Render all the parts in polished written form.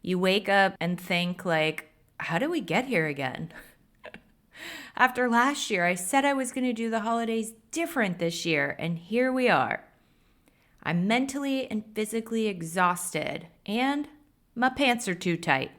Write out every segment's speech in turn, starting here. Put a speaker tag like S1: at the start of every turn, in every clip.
S1: You wake up and think like, how did we get here again? After last year, I said I was going to do the holidays different this year, and here we are. I'm mentally and physically exhausted, and my pants are too tight.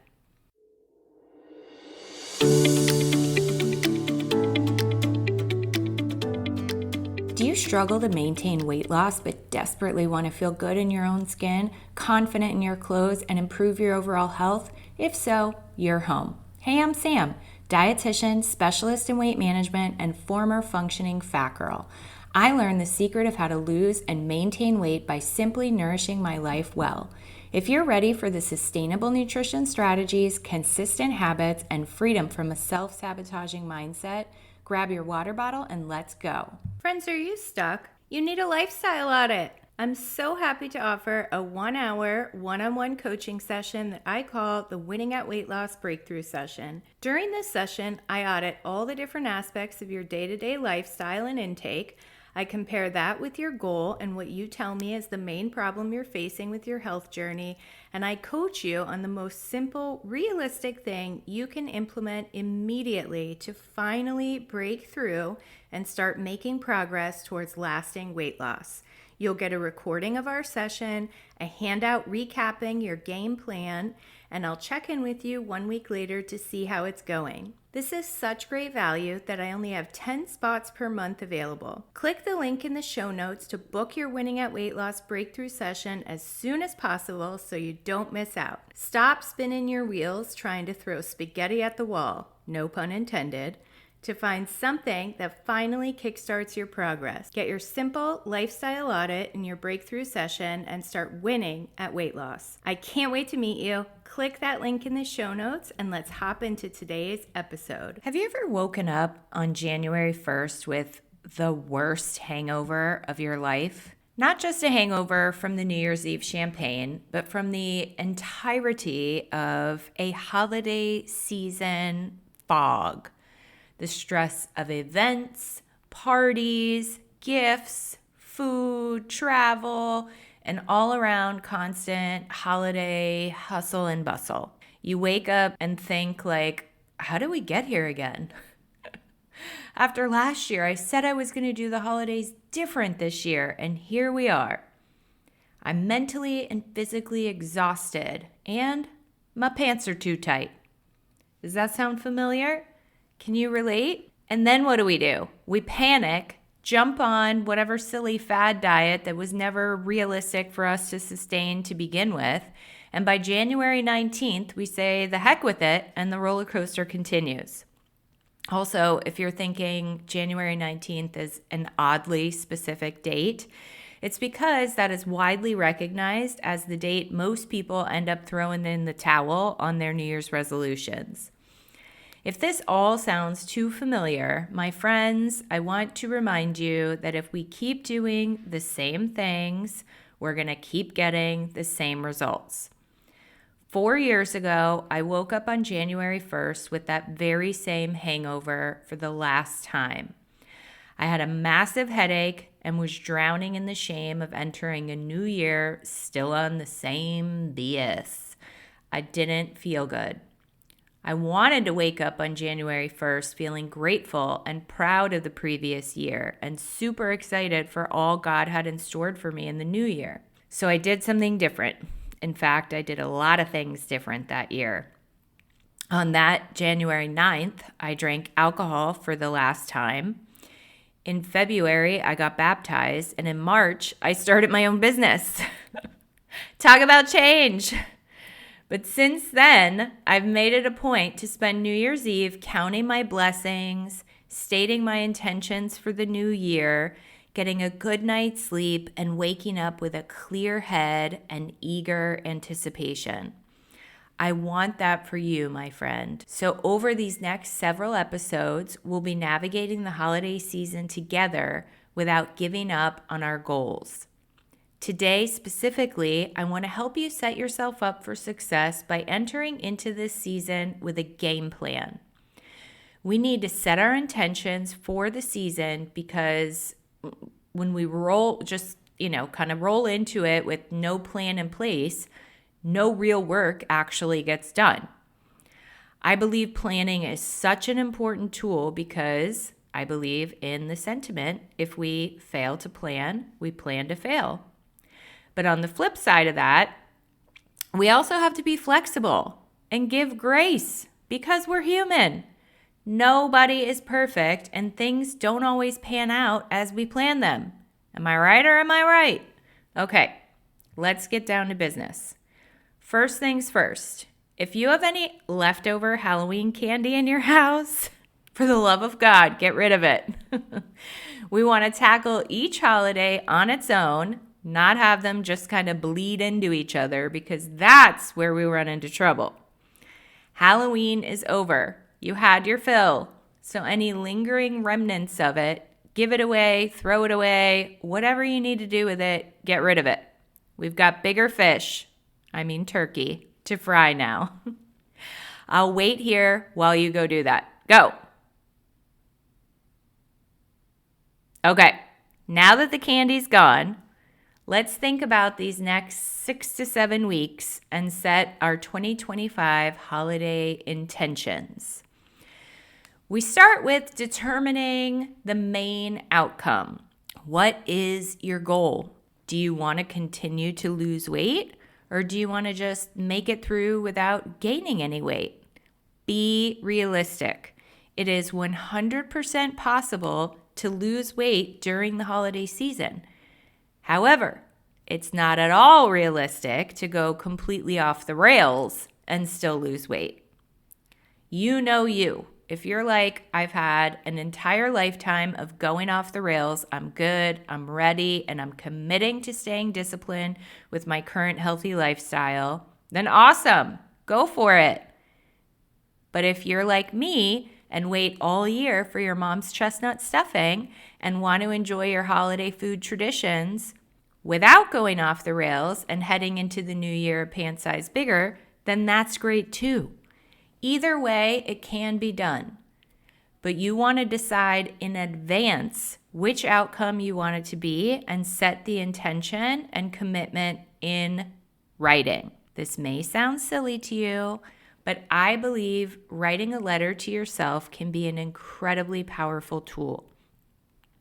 S1: Do you struggle to maintain weight loss but desperately want to feel good in your own skin, confident in your clothes, and improve your overall health? If so, you're home. Hey, I'm Sam, dietitian, specialist in weight management, and former functioning fat girl. I learned the secret of how to lose and maintain weight by simply nourishing my life well. If you're ready for the sustainable nutrition strategies, consistent habits, and freedom from a self-sabotaging mindset, grab your water bottle and let's go. Friends, are you stuck? You need a lifestyle audit. I'm so happy to offer a 1-hour one-on-one coaching session that I call the Winning at Weight Loss Breakthrough Session. During this session, I audit all the different aspects of your day-to-day lifestyle and intake. I compare that with your goal and what you tell me is the main problem you're facing with your health journey, and I coach you on the most simple, realistic thing you can implement immediately to finally break through and start making progress towards lasting weight loss. You'll get a recording of our session, a handout recapping your game plan, and I'll check in with you 1 week later to see how it's going. This is such great value that I only have 10 spots per month available. Click the link in the show notes to book your Winning at Weight Loss Breakthrough session as soon as possible so you don't miss out. Stop spinning your wheels trying to throw spaghetti at the wall, no pun intended, to find something that finally kickstarts your progress. Get your simple lifestyle audit in your breakthrough session and start winning at weight loss. I can't wait to meet you. Click that link in the show notes and let's hop into today's episode. Have you ever woken up on January 1st with the worst hangover of your life? Not just a hangover from the New Year's Eve champagne, but from the entirety of a holiday season fog. The stress of events, parties, gifts, food, travel, and all around constant holiday hustle and bustle. You wake up and think like, how did we get here again? After last year, I said I was going to do the holidays different this year, and here we are. I'm mentally and physically exhausted, and my pants are too tight. Does that sound familiar? Can you relate? And then what do? We panic, jump on whatever silly fad diet that was never realistic for us to sustain to begin with. And by January 19th, we say the heck with it, and the roller coaster continues. Also, if you're thinking January 19th is an oddly specific date, it's because that is widely recognized as the date most people end up throwing in the towel on their New Year's resolutions. If this all sounds too familiar, my friends, I want to remind you that if we keep doing the same things, we're going to keep getting the same results. 4 years ago, I woke up on January 1st with that very same hangover for the last time. I had a massive headache and was drowning in the shame of entering a new year still on the same BS. I didn't feel good. I wanted to wake up on January 1st feeling grateful and proud of the previous year and super excited for all God had in store for me in the new year. So I did something different. In fact, I did a lot of things different that year. On that January 9th, I drank alcohol for the last time. In February, I got baptized, and in March, I started my own business. Talk about change. But since then, I've made it a point to spend New Year's Eve counting my blessings, stating my intentions for the new year, getting a good night's sleep, and waking up with a clear head and eager anticipation. I want that for you, my friend. So over these next several episodes, we'll be navigating the holiday season together without giving up on our goals. Today, specifically, I want to help you set yourself up for success by entering into this season with a game plan. We need to set our intentions for the season because when we roll into it with no plan in place, no real work actually gets done. I believe planning is such an important tool because I believe in the sentiment, if we fail to plan, we plan to fail. But on the flip side of that, we also have to be flexible and give grace because we're human. Nobody is perfect and things don't always pan out as we plan them. Am I right or am I right? Okay, let's get down to business. First things first, if you have any leftover Halloween candy in your house, for the love of God, get rid of it. We want to tackle each holiday on its own, not have them just kind of bleed into each other because that's where we run into trouble. Halloween is over. You had your fill. So any lingering remnants of it, give it away, throw it away, whatever you need to do with it, get rid of it. We've got bigger fish, turkey, to fry now. I'll wait here while you go do that. Go. Okay, now that the candy's gone, let's think about these next 6 to 7 weeks and set our 2025 holiday intentions. We start with determining the main outcome. What is your goal? Do you want to continue to lose weight, or do you want to just make it through without gaining any weight? Be realistic. It is 100% possible to lose weight during the holiday season. However, it's not at all realistic to go completely off the rails and still lose weight. You know you. If you're like, I've had an entire lifetime of going off the rails, I'm good, I'm ready, and I'm committing to staying disciplined with my current healthy lifestyle, then awesome, go for it. But if you're like me and wait all year for your mom's chestnut stuffing and want to enjoy your holiday food traditions without going off the rails and heading into the new year a pant size bigger, then that's great too. Either way, it can be done. But you want to decide in advance which outcome you want it to be and set the intention and commitment in writing. This may sound silly to you, but I believe writing a letter to yourself can be an incredibly powerful tool.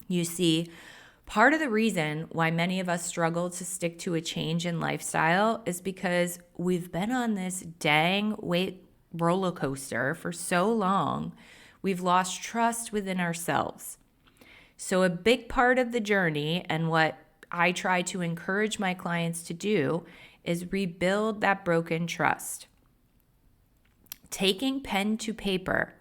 S1: You see, part of the reason why many of us struggle to stick to a change in lifestyle is because we've been on this dang weight roller coaster for so long, we've lost trust within ourselves. So a big part of the journey, and what I try to encourage my clients to do, is rebuild that broken trust. Taking pen to paper.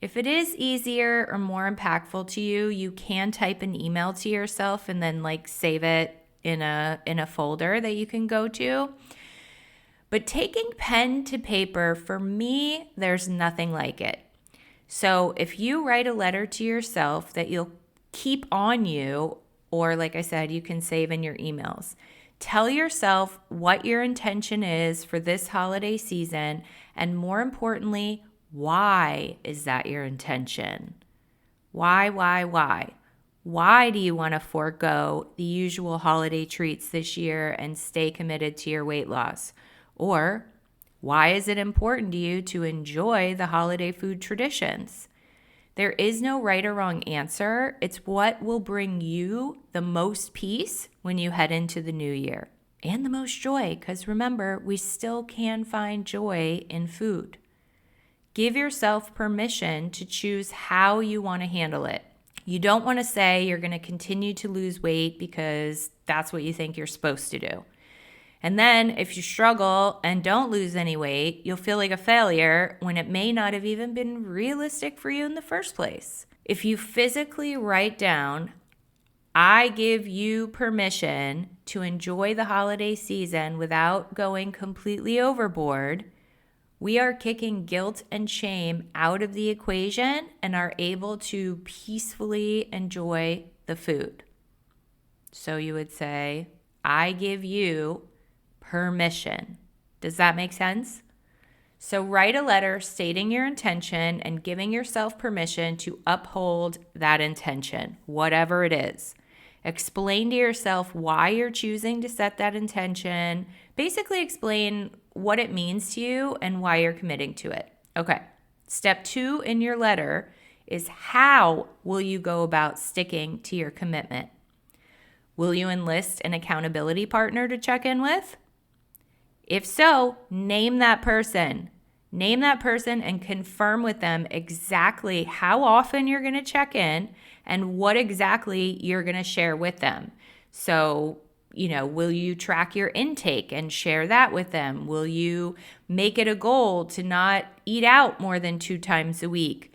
S1: If it is easier or more impactful to you, you can type an email to yourself and then save it in a folder that you can go to. But taking pen to paper, for me, there's nothing like it. So if you write a letter to yourself that you'll keep on you, or like I said, you can save in your emails, tell yourself what your intention is for this holiday season, and more importantly, why is that your intention? Why? Why do you want to forego the usual holiday treats this year and stay committed to your weight loss? Or why is it important to you to enjoy the holiday food traditions? There is no right or wrong answer. It's what will bring you the most peace when you head into the new year, and the most joy, because remember, we still can find joy in food. Give yourself permission to choose how you want to handle it. You don't want to say you're going to continue to lose weight because that's what you think you're supposed to do. And then if you struggle and don't lose any weight, you'll feel like a failure when it may not have even been realistic for you in the first place. If you physically write down, I give you permission to enjoy the holiday season without going completely overboard, we are kicking guilt and shame out of the equation and are able to peacefully enjoy the food. So you would say, I give you permission. Does that make sense? So write a letter stating your intention and giving yourself permission to uphold that intention, whatever it is. Explain to yourself why you're choosing to set that intention. Basically explain what it means to you and why you're committing to it. Okay. Step 2 in your letter is how will you go about sticking to your commitment? Will you enlist an accountability partner to check in with? If so, name that person. Name that person and confirm with them exactly how often you're going to check in and what exactly you're going to share with them. So, will you track your intake and share that with them? Will you make it a goal to not eat out more than 2 times a week?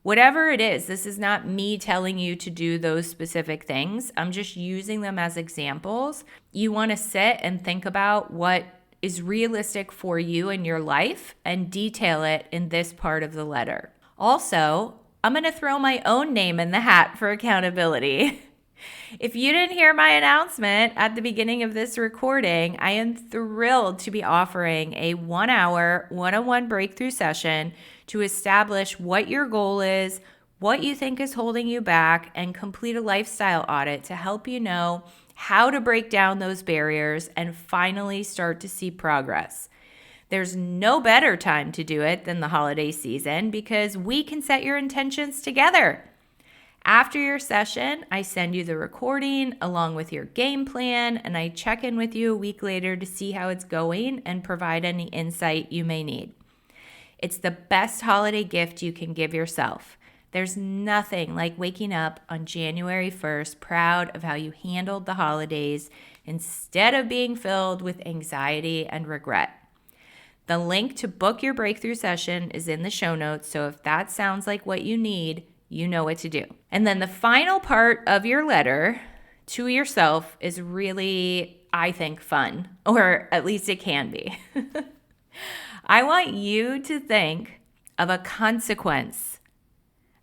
S1: Whatever it is, this is not me telling you to do those specific things. I'm just using them as examples. You want to sit and think about what is realistic for you in your life and detail it in this part of the letter. Also, I'm going to throw my own name in the hat for accountability. If you didn't hear my announcement at the beginning of this recording, I am thrilled to be offering a 1-hour one-on-one breakthrough session to establish what your goal is, what you think is holding you back, and complete a lifestyle audit to help you know how to break down those barriers and finally start to see progress. There's no better time to do it than the holiday season because we can set your intentions together. After your session, I send you the recording along with your game plan, and I check in with you a week later to see how it's going and provide any insight you may need. It's the best holiday gift you can give yourself. There's nothing like waking up on January 1st proud of how you handled the holidays instead of being filled with anxiety and regret. The link to book your breakthrough session is in the show notes, so if that sounds like what you need, you know what to do. And then the final part of your letter to yourself is really, I think, fun, or at least it can be. I want you to think of a consequence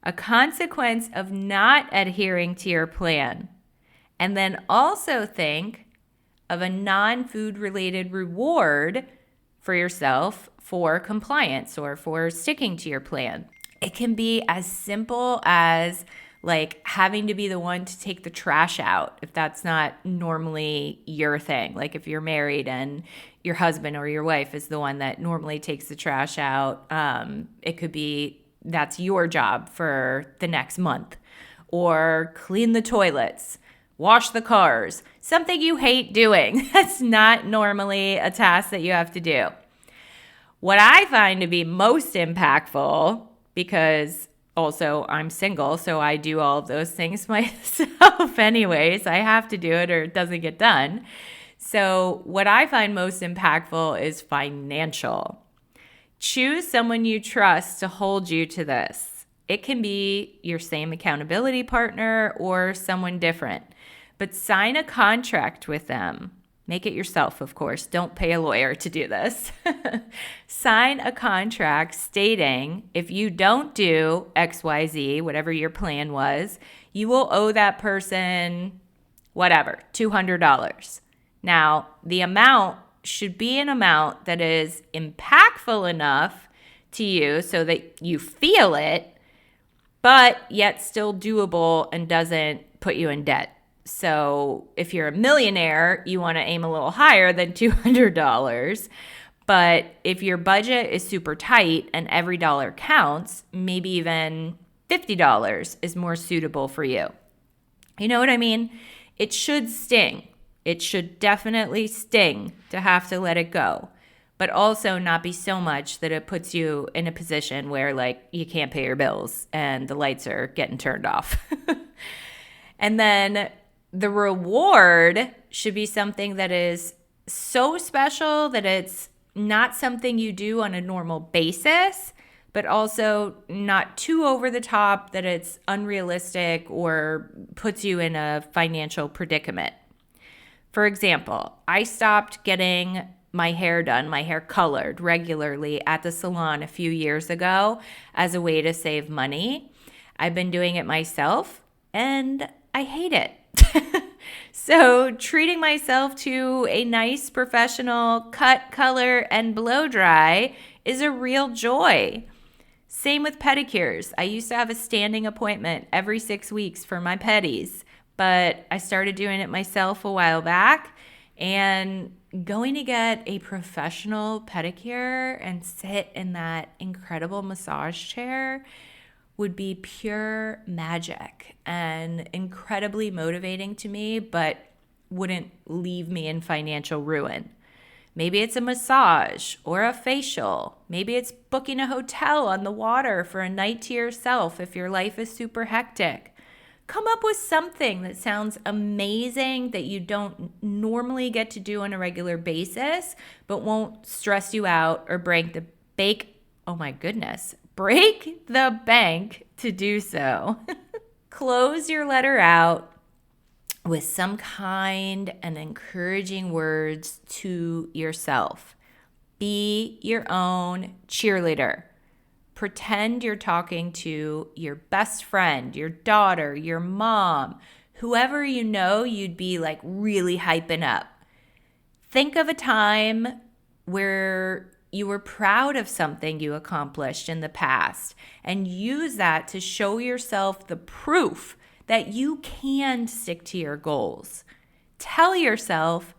S1: of not adhering to your plan. And then also think of a non-food related reward for yourself for compliance or for sticking to your plan. It can be as simple as like having to be the one to take the trash out if that's not normally your thing. Like if you're married and your husband or your wife is the one that normally takes the trash out, it could be that's your job for the next month. Or clean the toilets, wash the cars, something you hate doing. That's not normally a task that you have to do. What I find to be most impactful, because also I'm single, so I do all of those things myself anyways. I have to do it or it doesn't get done. So what I find most impactful is financial. Choose someone you trust to hold you to this. It can be your same accountability partner or someone different, but sign a contract with them. Make it yourself, of course. Don't pay a lawyer to do this. Sign a contract stating if you don't do XYZ, whatever your plan was, you will owe that person, whatever, $200. Now, the amount should be an amount that is impactful enough to you so that you feel it, but yet still doable and doesn't put you in debt. So if you're a millionaire, you want to aim a little higher than $200. But if your budget is super tight and every dollar counts, maybe even $50 is more suitable for you. You know what I mean? It should sting. It should definitely sting to have to let it go, but also not be so much that it puts you in a position where like you can't pay your bills and the lights are getting turned off. And then the reward should be something that is so special that it's not something you do on a normal basis, but also not too over the top that it's unrealistic or puts you in a financial predicament. For example, I stopped getting my hair done, my hair colored regularly at the salon a few years ago as a way to save money. I've been doing it myself and I hate it. So treating myself to a nice professional cut, color, and blow dry is a real joy. Same with pedicures. I used to have a standing appointment every 6 weeks for my pedis. but I started doing it myself a while back, and going to get a professional pedicure and sit in that incredible massage chair would be pure magic and incredibly motivating to me, but wouldn't leave me in financial ruin. Maybe it's a massage or a facial. Maybe it's booking a hotel on the water for a night to yourself if your life is super hectic. Come up with something that sounds amazing that you don't normally get to do on a regular basis, but won't stress you out or break the bank to do so. Close your letter out with some kind and encouraging words to yourself. Be your own cheerleader. Pretend you're talking to your best friend, your daughter, your mom, whoever you know you'd be like really hyping up. Think of a time where you were proud of something you accomplished in the past and use that to show yourself the proof that you can stick to your goals. Tell yourself,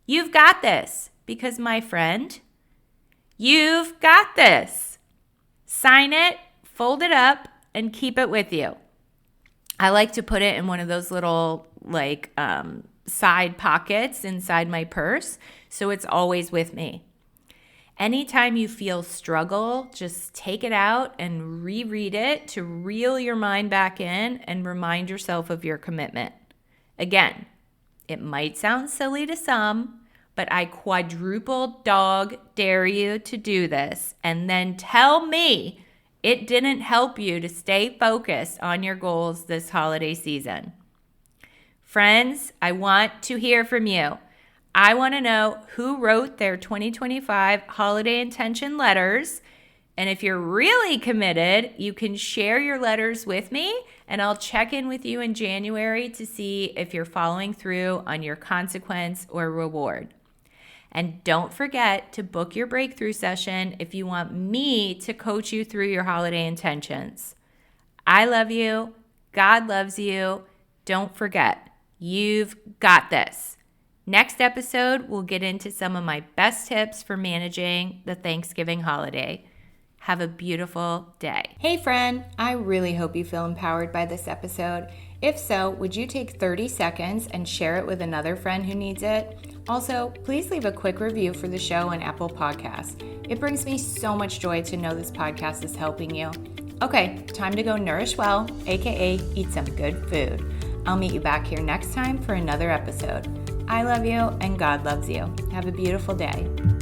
S1: you've got this, because my friend, you've got this. Sign it, fold it up, and keep it with you. I like to put it in one of those little side pockets inside my purse, so it's always with me. Anytime you feel struggle, just take it out and reread it to reel your mind back in and remind yourself of your commitment. Again, it might sound silly to some, but I quadruple dog dare you to do this, and then tell me it didn't help you to stay focused on your goals this holiday season. Friends, I want to hear from you. I want to know who wrote their 2025 holiday intention letters. And if you're really committed, you can share your letters with me, and I'll check in with you in January to see if you're following through on your consequence or reward. And don't forget to book your breakthrough session if you want me to coach you through your holiday intentions. I love you. God loves you. Don't forget, you've got this. Next episode, we'll get into some of my best tips for managing the Thanksgiving holiday. Have a beautiful day. Hey friend, I really hope you feel empowered by this episode. If so, would you take 30 seconds and share it with another friend who needs it? Also, please leave a quick review for the show on Apple Podcasts. It brings me so much joy to know this podcast is helping you. Okay, time to go nourish well, aka eat some good food. I'll meet you back here next time for another episode. I love you and God loves you. Have a beautiful day.